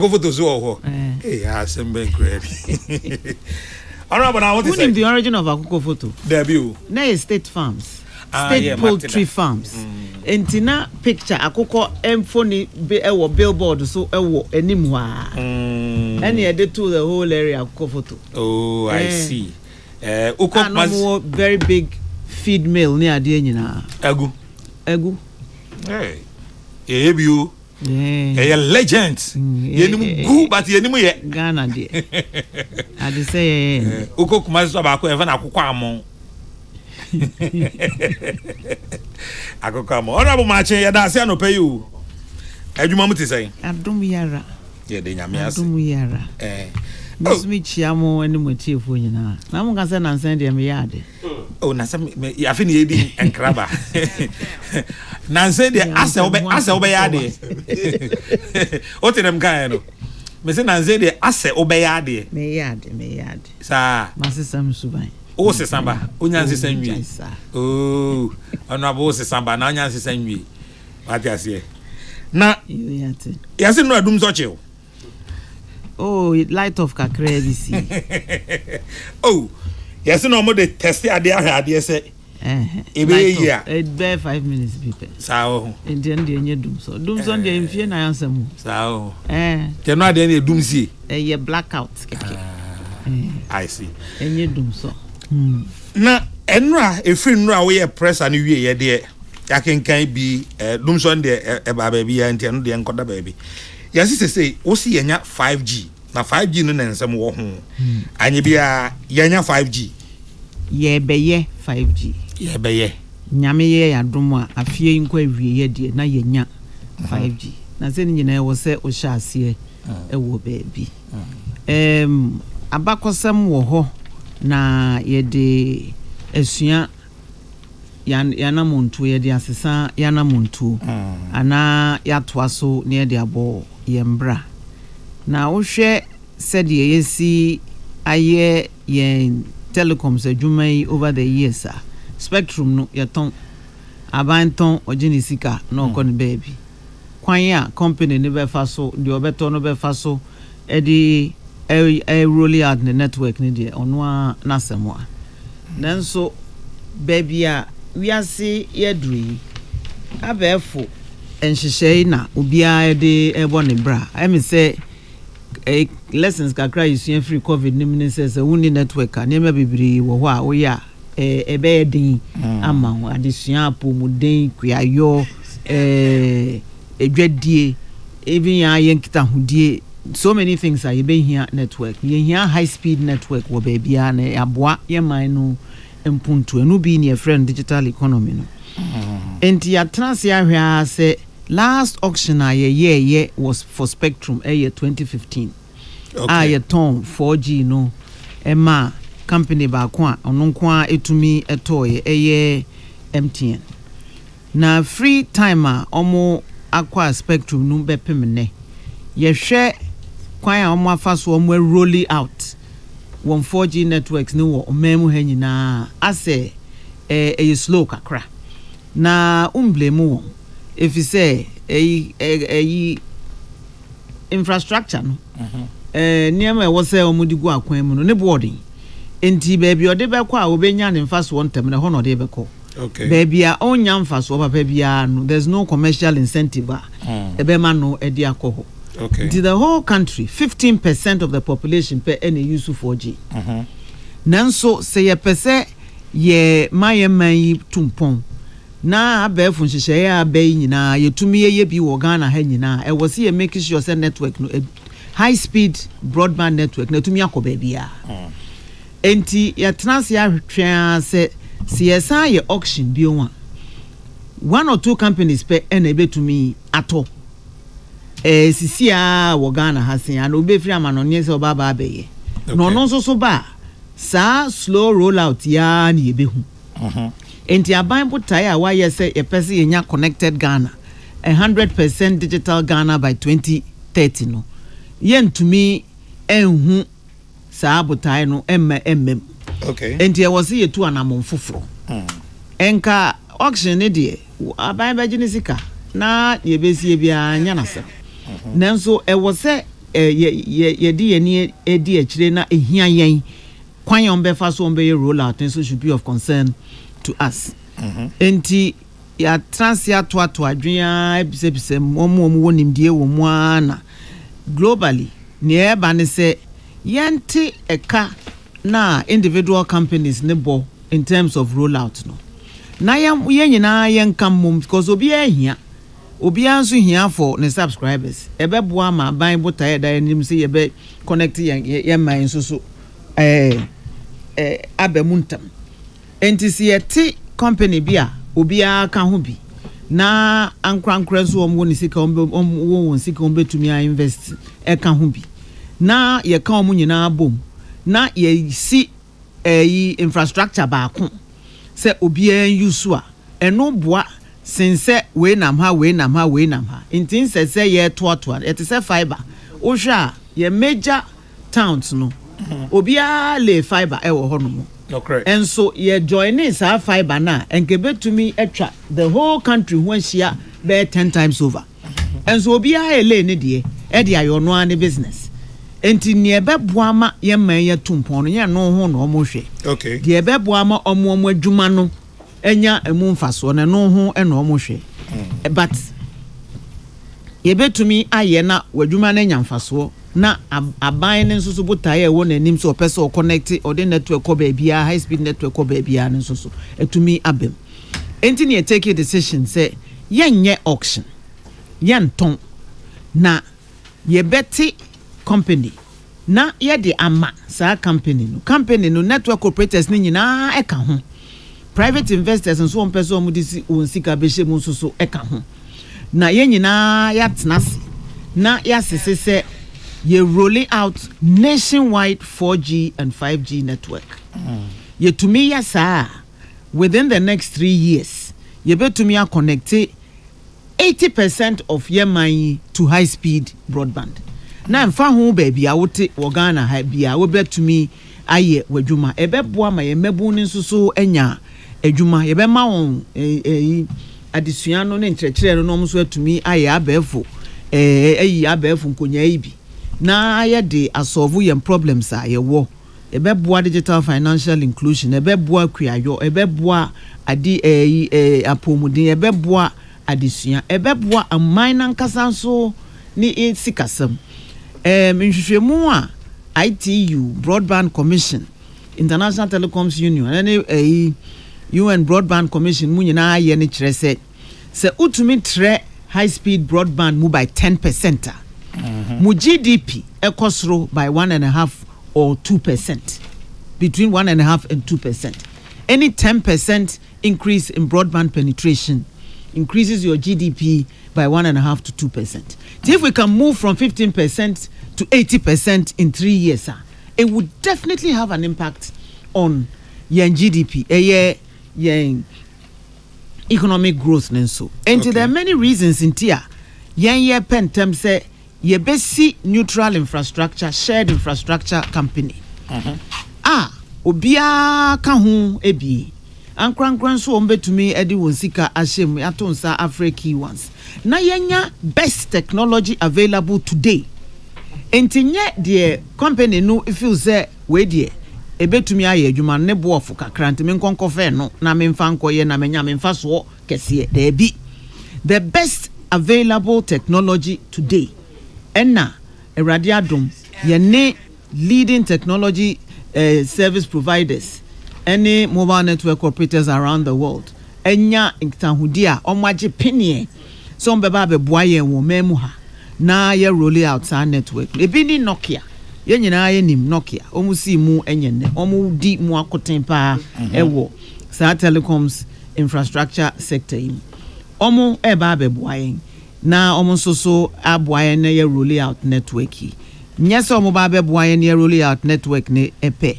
Go for those who hey, I send back ready. Honorable, I want to say the origin of Akoko photo. Debut. Na State Farms. State Poultry Farms. Entina picture Akoko emphony ewo billboard so ewo enimwa. Any edit to the whole area Akoko photo. Oh, I see. Ukok very big feed mill near ade nyina. Egu. Hey. Ebiu. Yeah, legends. Yenimu go, but yenimu ye. Ghana de. I dey say Ukok mas abako even akoko amon. Akoko amon. Honorable Mache, ya da se anope you. Adwuma mu te say. Adom yara. Ye de nyame ase. Adom yara. Mismi chiamo eni motiefo nyina. Na mo kan say na nsan de me yade. Oh, na say ya fi ni edi enkraba. Na say de ase obe yade. O te dem kan no. Me say na say de ase obe yade. Me yade. Sa. Masesam suban. O se samba, o nyanse sanwi. Oh, onabo o se samba na nyanse sanwi. What you say? Na ya se no adum so che. Oh, light of kakra bisi. Oh, yes, no more the test ade say. Ebe ya. It bear 5 minutes people. Sao. And then the nye dum so. Dum so dey mfie na ansem. Sao. Te no ade na dum si. Ye blackout keke. I see. Enye dum so. Na enra efri nra we press anu wie ye de yakenkan bi dum so de e ba bi ya ntia no de enkoda ba bi. Yes, say, o see yenya 5G. Na 5G no nensem wo ho. Anye bia yenya 5G. Ye beye 5G. Ye beye. Nyame ye adom a afie nkwa wie ye de na yenya 5G. Na se nyina e wo se o sha ase e wo baabi. Abakosem wo ho na ye de esua yana muntu ye de asesa yana muntu ana yatoa so ne de abo yembra na wohwe said ye si aye yen telecoms adwumai over the years spectrum no yeton abanton oginisika no okon baby kwan ya company ne be fa so de obeto no be fa so e di a roll out the network ne de ono a nasemo a nanso baby a we are see yedri abefo enhyehyei na obia de ebo ne bra I say lessons kakra you free covid ni says woni network a na bibiri wo ho a wo ya ebe edin ama adesua apomuden kuayo edwadie even ya yenkita hodie so many things are ebe here network ye here high speed network wo ba bia na aboa ye man no empuntu enu bi ne friend digital economy no enti ya transia hwa se last auction ye was for spectrum year 2015 ye ton 4G no ema company ba kwa ono kwa etumi etoye ye MTN na free timer omo akwa spectrum no bepemne ye hwe kwan a omo afa so omo roll out 4G networks ni wo memu ha nyina ase slow kakra na umblemu if you say infrastructure no niam e wo say omudigu akwan mu no ne boarding enti baby ode be kwa obenya ne mfa so ntem na ho no de be ko okay baby a onya mfa so papa bia no there's no commercial incentive e be ma no e di akoho. Okay. To the whole country, 15% of the population per any use 4G. Nanso say ye pese ye mayi tumpon. Na abefun hihye ya abai nyina ye tumi ye bi wo Ghana ha nyina e was ye make sure say network no high speed broadband network na tumi akoba bia. Enti ya trans ya hwea se CSA ye auction bi one or two companies per ene betumi ato sisia wo Ghana hasen and obefri amanonye se oba ba abeye no no so ba sa slow rollout ya na yebehu enti aban botai a wa yese ye pese yenya connected Ghana 100% digital Ghana by 2030 no yentumi enhu sa botai no emmem okay enti e was ye tu anamon foforo enka auction ne de aban ba ginisika na ye besie bia nya na se nanso e wo se ye di eni edi echire na ehia yen kwan yon be fa so on be roll out and so should be of concern to us. Enti ya transia to adwea ebise momo wonim die wo mu ana globally ne eba ne se yente eka na individual companies ne bo in terms of rollout no na yen nyina yen kam mum because obi ahia obi anso hia for ne subscribers ebeboa ma ban botae da nim se yebe connect yen man so abemuntam enti yeti company bia obi aka ho bi na ankrankra so omwo ne sika omwo sika ombetumi invest eka ho bi na ye ka omu nyina bom na ye si infrastructure ba ko se obi an use a eno boa sense we nam ha intin se ye to it se fiber o hwa ye major towns no obi a le fiber e wo hono mo. Okay. And so ye joining sa fiber na enkebe to me etwa the whole country when share be 10 times over. And so obi a ele ne de e de ayo no an business. Enti ne be boama ye man ye tumpon no ye no ho no mo hwe. Okay. De be boama omo adwuma no enya emu mfaso na no ho e no mo hwe. But ye betumi aye na wadwuma na nya mfaso na aban ne nso so botae e wo na nim so opese o connect o de network ko ba bia high speed network ko ba bia nso so etumi abem. Enti ne take a decision say yenye auction yenton na ye beti company na ye de ama sa company no network operators ni nyina eka ho private investors nso on person mu disi on sika be hye mu nso so eka ho na ye nyina ya tenase na ya sese ye rolling out nationwide 4G and 5G network. Ye to me yasa within the next 3 years ye be to me connect 80% of your money to high speed broadband. Na mfa ho baby a wote Ghana ha bia we be to me aye wadwuma ebe boa ma ye mebu ni nsusu enya adwuma ye be ma won adesua no ne nkyerɛkyerɛ no nso atumi aye abefo ayi abefo nkonya ibi na ye de asolve your problems a ye wo ebe boa digital financial inclusion ebe boa kuayo ebe boa adi apomudin ebe boa adesua ebe boa amman nkasa nso ni sikasam nhwehwemu a ITU Broadband Commission International Telecoms Union and UN Broadband Commission mu nyina aye ne kyerɛ sɛ utumi tre high speed broadband mu by 10%. Mu GDP ekosro by 1.5 or 2%. Between 1.5 and 2%. Any 10% increase in broadband penetration increases your GDP by 1.5 to 2%. So if we can move from 15% to 80% in 3 years, it would definitely have an impact on your GDP, your economic growth. And so, and there are many reasons in here. Yen pentem say ye besi neutral infrastructure, shared infrastructure company. Obia ka ho ebi. Ankran so ombe to me edi wonsika ashem atonsa Africa ones. Na yenya best technology available today. Entinye the company no if you say we die ebetumi aye adwuma ne boofo kakra ntime nkonko fe no na memfa nkoye na menya memfa so kese there be the best available technology today. Enna erade adom ye ne leading technology service providers any mobile network operators around the world enya nkitahudi a omagye penie so mbeba beboa yen wo memu ha na ye roll out our network ebi ni Nokia ye nyina ye nim Nokia omusi mu enyene omu di mu akoten pa ewo sa telecoms infrastructure sector yi omu eba beboa yen na omu so aboa yen ye roll out network yi nyese omu ba beboa yen ye roll out network ne epe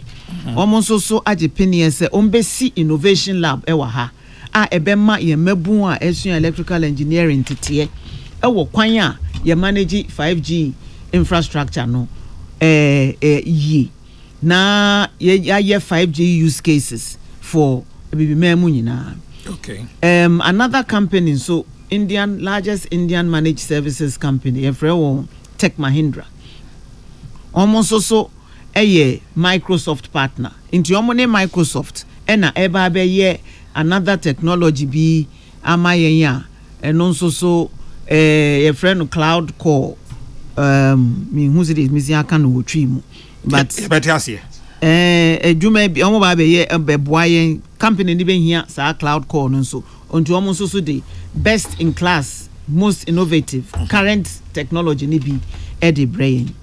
omu so age penie se ombesi innovation lab ewa ha a ebema ye mabu a esua electrical engineering tete ewo kwan a ye manage 5G infrastructure no ye na ye 5G use cases for bibi memu nyina. Okay. Another company largest Indian managed services company Efrewo Tech Mahindra almost also a Microsoft partner. Into omone Microsoft ena eba be ye another technology be amayenya and also so a friend cloud call me who's it is missing I can wo trim but jume bi omo ba be ye beboyen company ni be hia sa cloud call no so onto omo so the best in class most innovative current technology ni bi e de brain.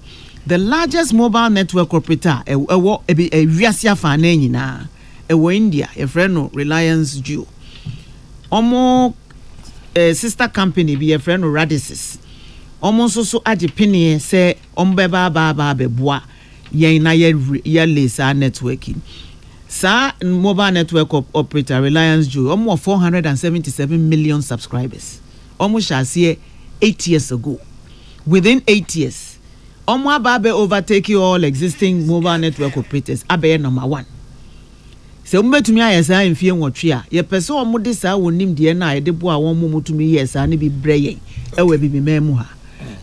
The largest mobile network operator ewo wiase afa na nyina ewo India a friend no Reliance Jio omo sister company be a friend no Radisys omo so agipini say ombeba ba beboa yen na ye lesa networking sa mobile network operator Reliance Jio omo 477 million subscribers omo shall 8 years ago. Within 8 years omo ababe overtake all existing mobile network operators abe number 1. Se umbetumi ayesa mfie nwotwe a ye pese omo de sa wonim de na ye de bo a won mutumi yesa ne bi breye ewe bi memu ha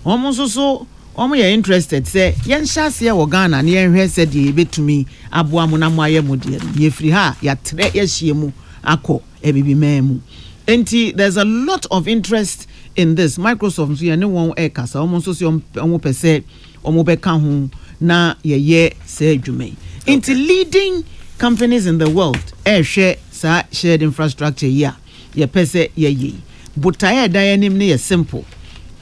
omo so omo ye interested say yen hyase wo Ghana ne yen hwe se de betumi aboa mo na mo aye mo de ye free ha ya tre ye hye mu akọ ebibi memu enti there's a lot of interest in this. Microsoft so ye ne won e kasa omo so omo pese omo beka ho na ye say adwuma enti leading companies in the world share sa shared infrastructure ye pese ye butaye dayanim ne ye simple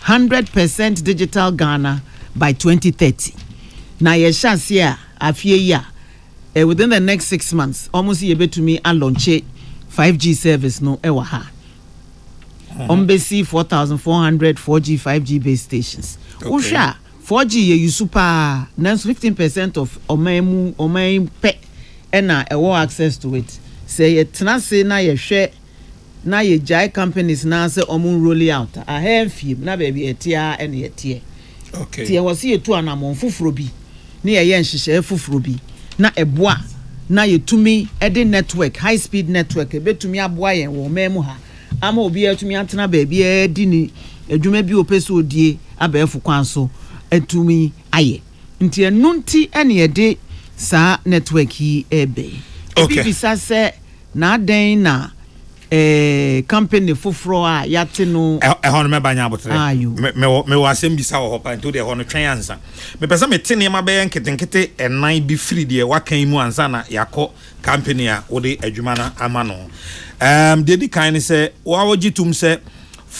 100% digital Ghana by 2030 na ye chance ya afie ya within the next 6 months almost ye betumi a launch 5G service no ewa ha ombesi 4400 4G 5G base stations usha 4G ye super now 15% of omai pe ena ewo access to it say ye tenase na ye hwe na ye jai companies na say omun roll out a hefim na baby etia ene yetie okay tie wose ye tu anamon fufuro bi na ye nhihye fufuro bi na eboa na ye tumi ede network high speed network betumi aboa ye wo memu ha ama obi etumi atena baby edi ni adwuma bi opeso odie abefu kwan so etumi aye nti enunti ene ye de sa network yi ebe okay bisa se na den na company fufuro a yate no hono me banya abotre me wasem bisa wo hopa nto de hono twen ansa me pesa me tene ma be nketenkete enan bi free de wakan mu ansa na yakọ company a wo de adwuma na ama no de di kan se wa wogitum se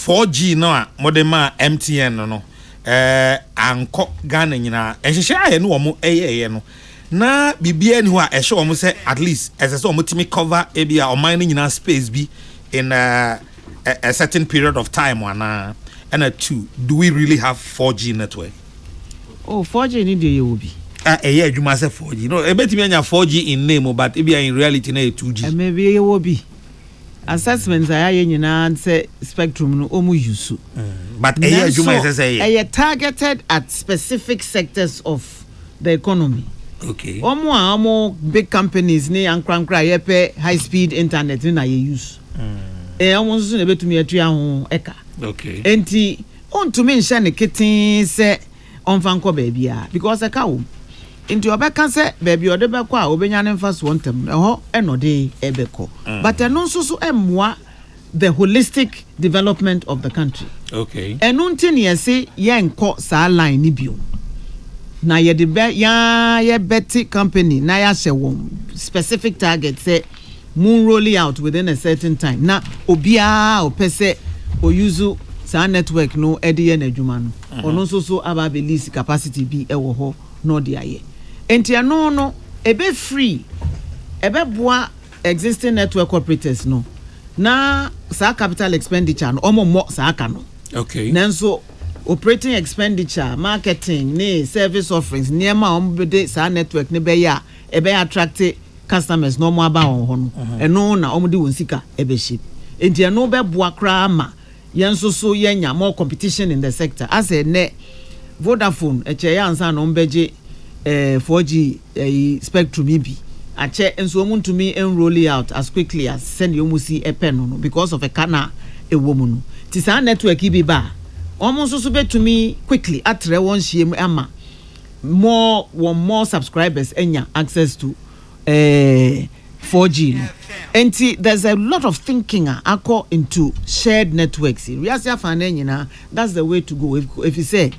4G no a modema MTN no anko Ghana nyina ehhehye aye no wo mo eye no na bibia ni ho a ehye wo mo se at least ese wo timi cover ebia o man nyina space bi in a certain period of time and 2 do we really have 4G network? 4G ni dey will be yeah adwuma say 4G no e betimi anya 4G in name but ebia in reality na 2G maybe e will be assessments aye nyina say spectrum no omu use but adwuma say targeted at specific sectors of the economy. Okay. Omo big companies ni ankrankra yepe high speed internet ni na ye use. Omo so na betumi atua ho eka. Okay. Enti ontumi nhya ne keten se onfa nko baabi a because eka wo. Enti obeka se baabi ode beko a obenya ne mfa so ntem ho enode ebeko. But eno so emwa the holistic development of the country. Okay. Eno ntini yesi yenko sa line ni bio. Na ye de ye betty company na ya se won specific target say moon rolling out within a certain time na obia opese o use sa network no ede na adwuma no ono so aba be lease capacity bi e wo ho no de aye enti ano no ebe free ebe boa existing network operators no na sa capital expenditure no omo mo sa aka no okay nanso operating expenditure marketing ne service offerings niema ombede sa network ne be ya e be attract customers no mo aba won ho no eno na omde won sika e be ship enti eno be boa kra ma yenso so yenya more competition in the sector as a ne Vodafone eche ya ansa no mbeje 4G spectrum bi ache enso omuntumi enroll out as quickly as send you musi epen no because of a kana ewo no ti sa network bi ba almost so betumi quickly atre won hiem ama more subscribers enya access to 4G. And there's a lot of thinking acco into shared networks. That's the way to go. If you say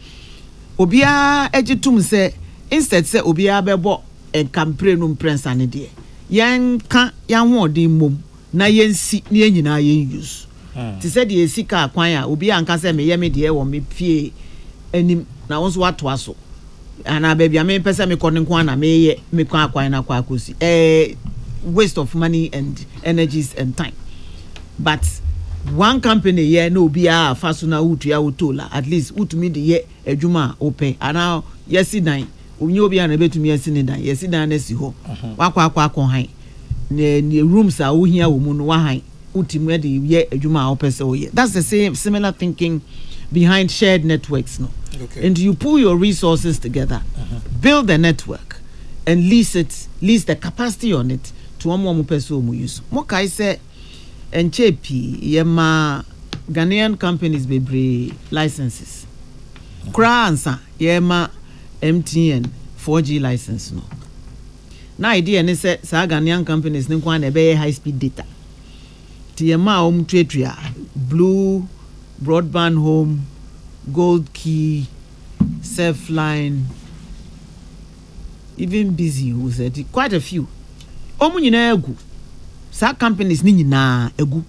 obia ejitum say instead say obia bebo en campaign prince ane de yan ka yan ho de mom na yen si ne nyina yen use ti said ye sika akwan a obia anka say me ye me de wo me pie anim na won so wato aso ana baby me pese me konen kwa na me ye me kwa akwan na kwa akosi waste of money and energies and time. But one company yeah no be a fasuna utu ya utola at least utumi de ye adwuma ope ana yesi dan onye obi a na betumi yesi ni dan yesi dan na si ho wakwa akon han ne rooms a wo hia wo mu no wa han utumi de ye adwuma ope se oye. That's the same similar thinking behind shared networks no. Okay. And you pull your resources together, build the network and lease the capacity on it to one person who use. Mokai say and chepi yema Ghanaian companies bebre licenses. Kransa yema MTN 4G license no. Na idea ne say sa Ghanaian companies ne kwa na be high speed data. Ti yema tretria Blue, Broadband Home, Gold Key, Surfline, even Busy who said quite a few. Omu nyina egu sa companies ni nyina egu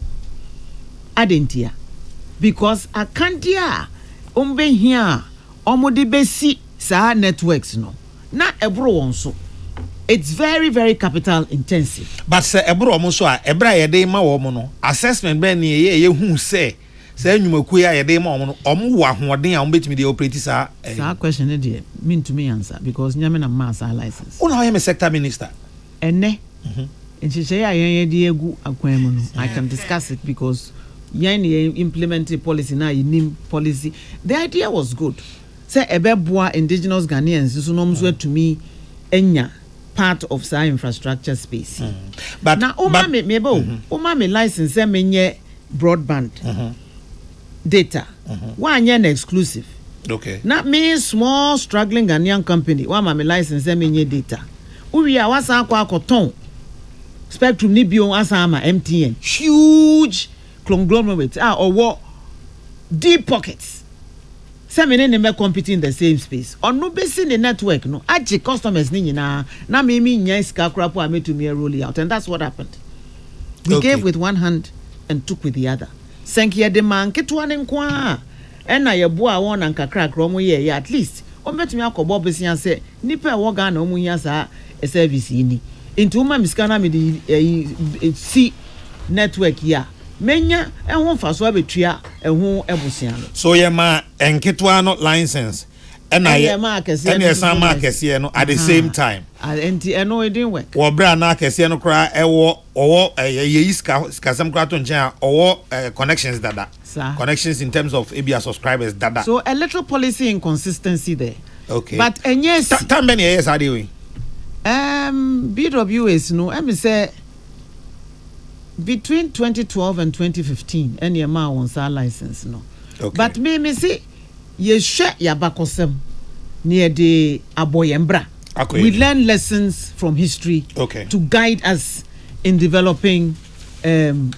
adentia because akandia ombe hia omu de besi sa networks no na ebro won so it's very very capital intensive but say ebro omu so a ebra ye dey ma wo mu no assessment be ne ye hu say nyumaku ya ye dey ma omu no omu wa hoden a ombetimi dey operate sa question e dey mean to me answer because nyame na ma sa license una am a sector minister ene and she say I can discuss it because yen implemented policy now policy. The idea was good. Say ebeboa indigenous Ghanaians so no to me enya part of sa infrastructure space. But now me license say menye broadband data. One yen exclusive. Okay. Not me small struggling Ghanaian company. One me license say menye data. We are wasa kwa koton Spectrum ni bio asama MTN huge conglomerate or what deep pockets some men me compete in the same space or no base in the network no aji customers ni na me nya iska krapo a me to me roll out and that's what happened. We gave with one hand and took with the other. Senkia de man ketwa ne nkwa na ye boa won na nkakra kromo ye at least o betumi akobo besia se nipa e wo ga na omu hia sa a service ni into ma miskana me the see network ya menya ehun faso abetua ehun ebusia no so ye ma enketwa no license na ye ma akese no at the same time and no it didn't work wo bra na akese no kra ewo ye iskasam kra to nchen owo connections dada connections in terms of ABS subscribers dada so a little policy inconsistency there. Okay, but yes how many years are they BWS no I say between 2012 and 2015 any amount on sa license no. Okay. But me see ye share ya bakosem near the aboyembra. Okay. We learn lessons from history to guide us in developing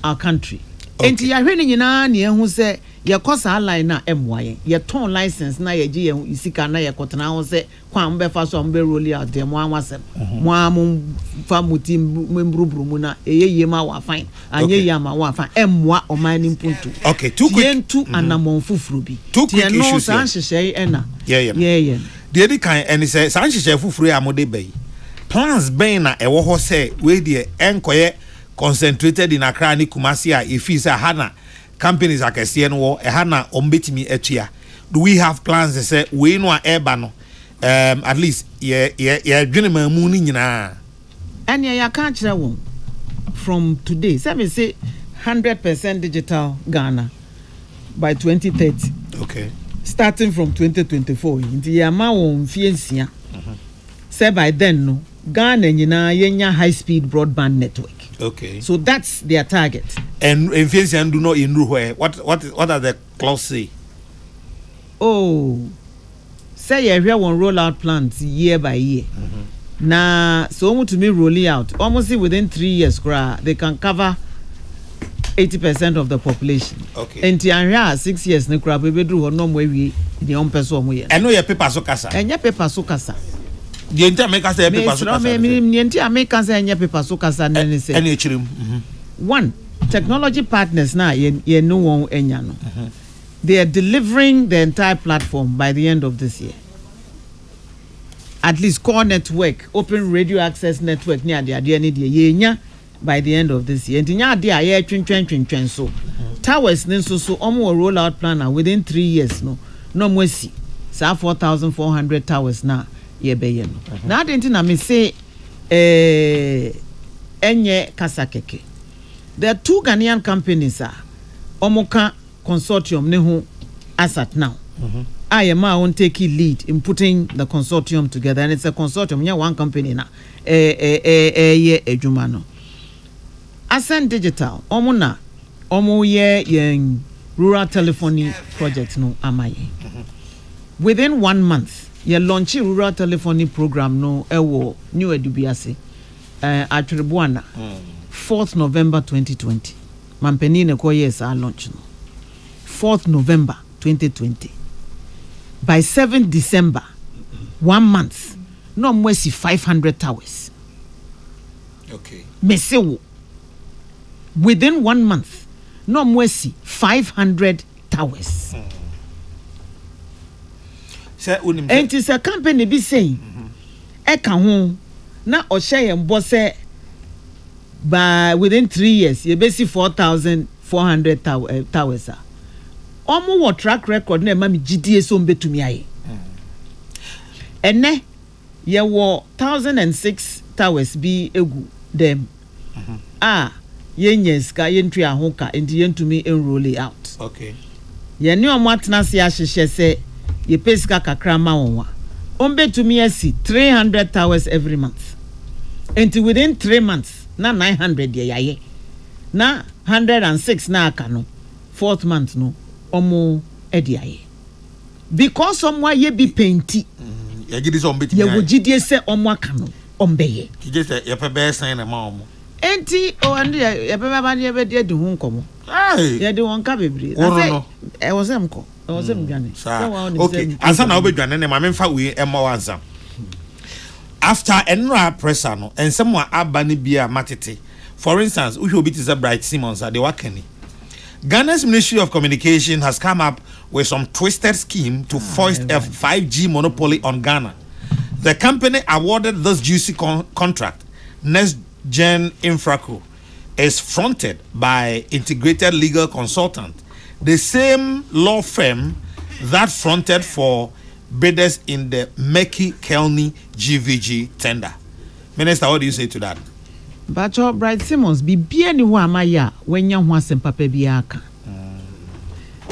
our country. And ya hwene nyina ne hu se ye kosa line na emwaye ye ton license na ye gi ye isika na ye kotena ho se kwa mbe fa so mbe roll out dem anwasem mo am fa muti membrubru mu na eyeye ma wa fine anye ye ma wa fine emwa o man impuntu. Okay, too quick yentu anamon fufuru bi tie no san hyehyɛ ena yeah the other kind and say san hyehyɛ fufuru amode bai plans ben na ewo ho se we de enkoye concentrated in Accra ni Kumasi a ifi say hana companies akese no hana ombetimi atua. Do we have plans to say we no eba no at least ye dwene mamu ni nyina and ya can kire won from today say me say 100% digital Ghana by 2030. Okay, starting from 2024 inti ya ma won fiensia say by then no Ghana nyina yenya high speed broadband network. Okay, so that's their target. And fiensia do not in where what are the clause say? Oh, say you hear one rollout plans year by year. Na so to me rolling out almost within 3 years they can cover 80% of the population. Okay. And tianra 6 years ne kra be bedru no mo wi the on person mo ye. Eno ye paper so kasa. Enya paper so kasa. The entire make us paper so kasa. Me entire make us enya paper so kasa na ne say. Eni echirim. One, technology partners na ye no won enya no. They are delivering the entire platform by the end of this year. At least core network, open radio access network near the idea yenya by the end of this year. And nya dia ye twin so. Towers so omo rollout planner within 3 years no mwesi. Sa 4,400 towers na ye be no. Na didn't na me say enye kasakeke. There are 2 Ghanaian companies omoka consortium ne ho asat now. I am on taking lead in putting the consortium together, and it's a consortium. Yeah, one company na ejumano. Ascent Digital, omo ye rural telephony project no amaye. Within 1 month, ye launch rural telephony program no ewo new edubiase. Atribuana 4th November 2020. Mampeni ne ko yes a launch no. 4th November 2020. By 7th December, 1 month, no more 500 towers. Okay. Mesewo. Within 1 month, no more 500 towers. And it's a company be saying, Eka ho na oshe yembo se by within 3 years, you be see 4,400 towers. Omo wo track record na ma mi GDA so mbetumi aye. Ene ye wo 1,006 towers bi egu dem. Yenyeska yentwi ahoka enti yentumi enroll out. Okay. Ye ni omo atena se ahihye se ye pesika kakra ma wonwa. Ombetumi asi 300 towers every month. Enti within 3 months na 900 ye yaye. Na 106 na aka no. 4th month no. Omo ediaye because someone ye be painty ye gidi so mbeti ye wo gidi se omo aka no ombeye ki je se ye pe be san na ma omo enti o ande ye pe ba ne be de hu nkomo ye de won ka bebre no e wo sem ko e wo sem dwane okay ansa na wo be dwane ne ma me mfa we e ma wansa after enra presser no ensem wa aba ne bia matete for instance we obi ti Bright Simmons ade wakani Ghana's Ministry of Communication has come up with some twisted scheme to foist a 5G monopoly on Ghana. The company awarded this juicy contract, Next Gen Infraco, is fronted by Integrated Legal Consultant, the same law firm that fronted for bidders in the Meki-Kelny GVG tender. Minister, what do you say to that? But Bright Simmons be ni wa maya when ya ho asem papa bi aka.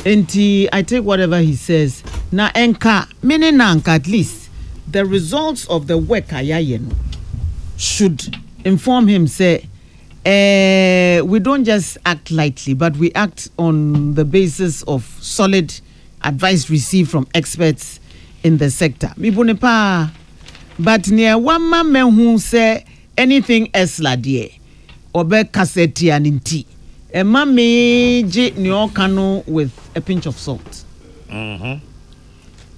Enti I take whatever he says. Na enka meaning na enka at least the results of the work ayaye no should inform him say we don't just act lightly but we act on the basis of solid advice received from experts in the sector. Mi bonepa but near one man who say anything else la die obe kaseti aninti e ma meje ni okano with a pinch of salt and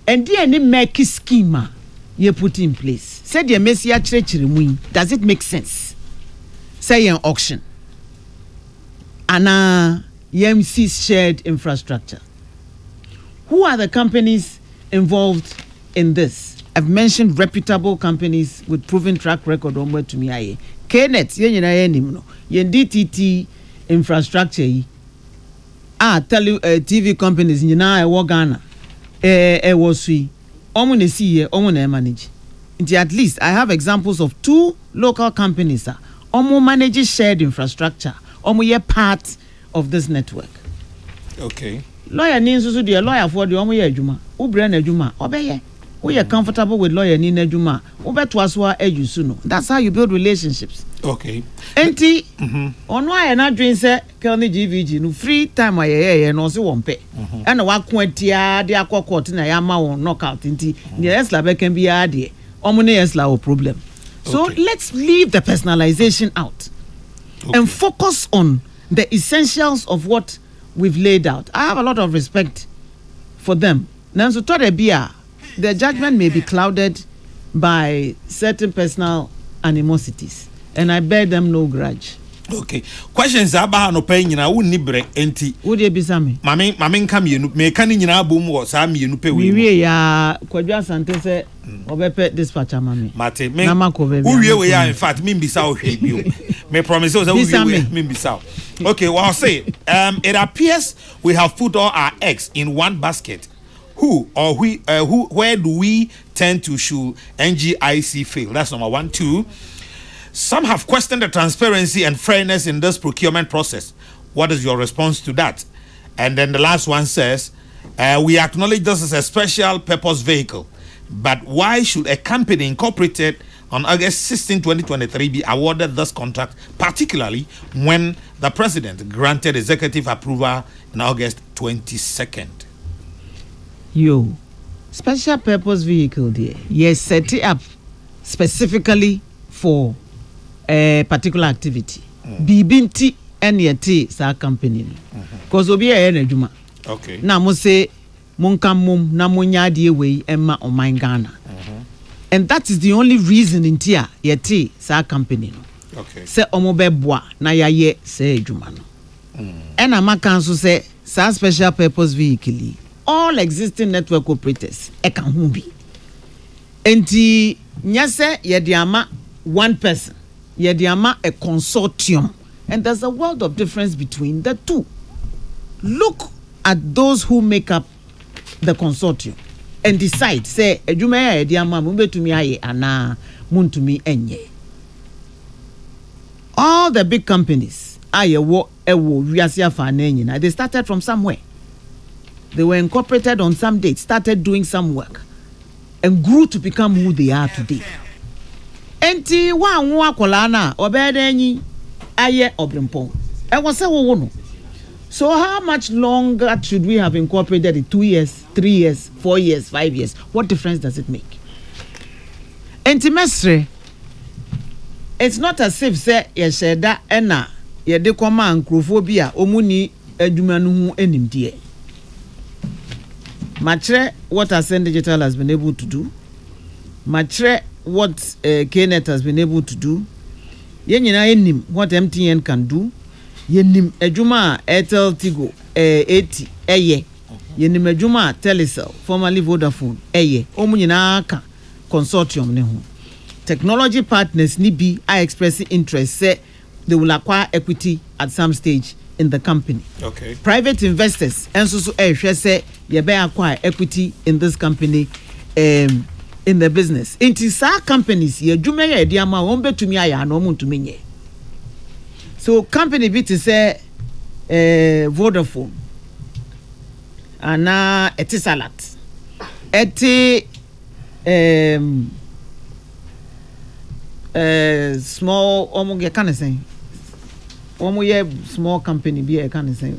there any make schema you put in place said the messia chirechirimu does it make sense say an auction ana EMC's shared infrastructure who are the companies involved in this? I've mentioned reputable companies with proven track record on where to me aye. KNet yen no. Yen DTT infrastructure yi. TV companies nyina e wo Ghana. Wo sui. Omo na si ye, omo na manage. Nti at least I have examples of 2 local companies omo manage shared infrastructure. Omo ye part of this network. Okay. Lawyer ni nso so de lawyer for de omo ye adwuma. Ubre na adwuma obeye. we are comfortable with lawyer ni n'adwuma obeto aso a use no. That's how you build relationships. Okay. Enti ono aye na dwen se kelni GVG no free time aye no se wompe and wa ko atia de akokot na ya ma won knockout enti the Esla be can be ade omo ne Esla o problem. So let's leave the personalization out and focus on the essentials of what we've laid out. I have a lot of respect for them. Now, so their judgment may be clouded by certain personal animosities, and I bear them no grudge. Okay. Questions about no pain, you know, wouldn't nibre enti. Would you be Sammy? Mammy come you, may canning in our boom or Sammy, you pay. We are Quadra Santese or Bepe dispatcher, mammy. Mate, Mamako, who we are, in fact, mean be south. May promise us that we mean be south. Okay, well, I'll say, it appears we have put all our eggs in one basket. Where do we tend to should NGIC fail? That's number 1. 2. Some have questioned the transparency and fairness in this procurement process. What is your response to that? And then the last one says, we acknowledge this is a special purpose vehicle, but why should a company incorporated on August 16, 2023 be awarded this contract, particularly when the president granted executive approval on August 22nd? Yo, special purpose vehicle there. Yes, set it up specifically for a particular activity. Bibinti NYT sa company. Because obi e na adwuma. Okay. Na mo say monka mum na monya de we emma o man Ghana. And that is the only reason in tia yeti sa company no. Okay. Se omo beboa na yaye se adwuma no. And amaka so say sa special purpose vehicle all existing network operators eka ho bi. Enti nyase yediama one person, yediama a consortium, and there's a world of difference between the two. Look at those who make up the consortium and decide say edwuma ya yediama mo betumi aye ana muntumi enye. All the big companies ewo wiase afa na nyina, they started from somewhere. They were incorporated on some date, started doing some work, and grew to become who they are today. Enti wa nwa akola na obedenyi aye obrempon. E won say wo no. So how much longer should we have incorporated it? 2 years, 3 years, 4 years, 5 years? What difference does it make? Enti mesre, it's not as if say ye sheda ena ye de kwama ankrofobia omuni adwuma no hu enimdie. Matre what Ascend Digital has been able to do. Matre what KNet has been able to do. Yenyina enim what MTN can do. Yenim ejuma Airtel Tigo 80 eye. Yenim ejuma Telecel formerly Vodafone eye. Omunyina aka consortium ne ho. Technology partners ni bi are expressing interest say they will acquire equity at some stage in the company. Okay. Private investors and so say you better acquire equity in this company in the business. Into sa companies ye dwuma ye de ama won betumi aya na omo ntumi nye. So company bit to say Vodafone ana Etisalat small omo ge kan say omo ye small company be e kan say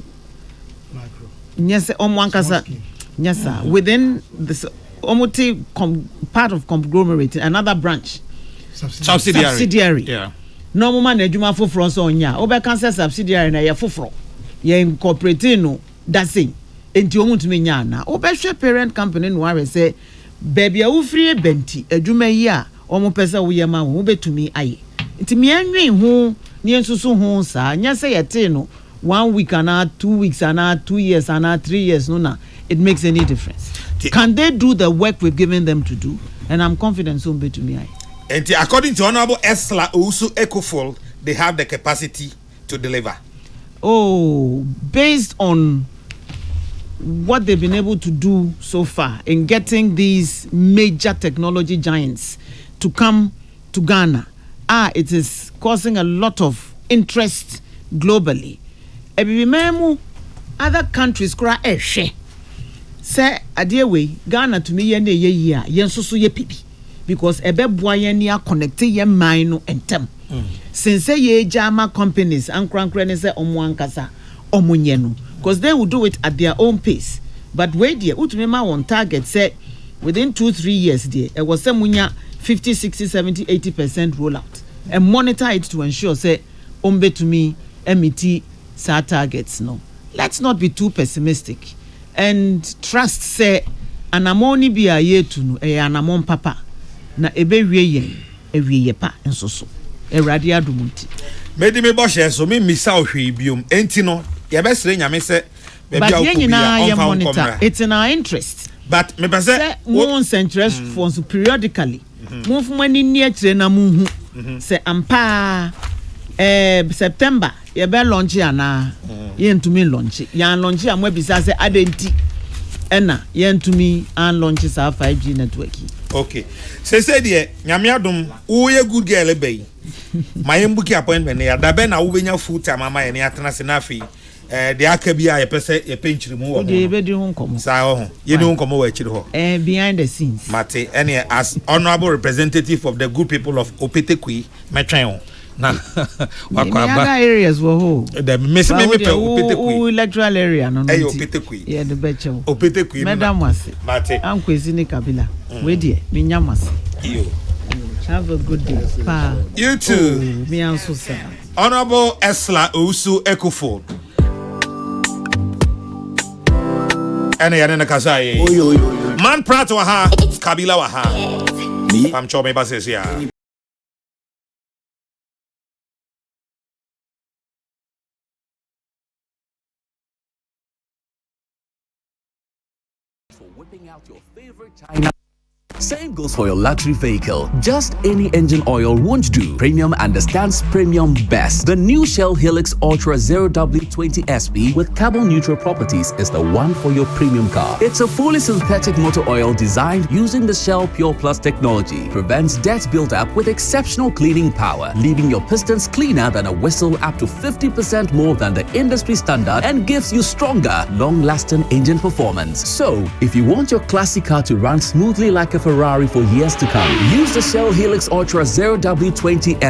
micro yes omo ankasa yes sir within this omo part of conglomerate another branch subsidiary yeah no mo man adwuma foforo so onya obe kan say subsidiary na ye foforo ye incorporate no that thing enti omo ntumi nya na obe hwe parent company no are say baby a wo free benti adwuma yi a omo pesa wo ye ma wo betumi aye enti me anwen ho ni ensusu ho sa nya say yete no 1 week and 2 weeks and 2 years and 3 years no na it makes any difference. Can they do the work we've given them to do? And I'm confident so betumi aye. And according to Honorable Esla also Ecofol, they have the capacity to deliver. Oh, based on what they've been able to do so far in getting these major technology giants to come to Ghana, it is causing a lot of interest globally. Other countries say adewe Ghana to me ye na ye yi a yen so so ye pipi because ebeboa yen ni connect ye mind no entem since ye jama companies ankrankra ne say omo ankasa omo nye no because they will do it at their own pace but wait there utumema on target say within 2-3 years there it was munya 50 60 70 80% rollout and monitor it to ensure say ombe to me MET sa targets no. Let's not be too pessimistic and trust say anamoni bi aye tu no e anamon papa na ebe wie ye pa enso so ewrade adumunti medi me bo share so me misa ohwe biom enti no ye be sere nyame se be bia okubia on monitor it's in our interest but me be say one interest for periodically mo fumani ni akire na mo hu se ampa September ye be launch ana ye ntumi launch ya launch amwa bisa se adenti ena ye ntumi an launch sa 5G network. Okay say de nyame adom wo ye good girl be my mbuki appointment ya da be na wo benya full time ama ye ne atena se na afi de aka bia ye pese ye penchiri mu wo de be di ho nkomo sa ho ye di ho nkomo wa chiri ho behind the scenes mate any as honorable representative of the good people of Opetekui metwen ho na wakwa areas wo ho the me pe Opetekui electoral area no no Opetekui ye de beche Opetekui madam wase mate ankwezi ni kabila we die me nyamase you have a good day pa you too me anso sa honorable Esla Owusu Ekufo ene ya na kasai man prato wa ha kabila wa ha pam chome basesia for whipping out your favorite China. Same goes for your luxury vehicle. Just any engine oil won't do. Premium understands premium best. The new Shell Helix Ultra 0W20 SP with carbon neutral properties is the one for your premium car. It's a fully synthetic motor oil designed using the Shell Pure Plus technology. Prevents dirt buildup with exceptional cleaning power, leaving your pistons cleaner than a whistle up to 50% more than the industry standard and gives you stronger, long-lasting engine performance. So, if you want your classic car to run smoothly like a Ferrari for years to come, use the Shell Helix Ultra 0W20 SP.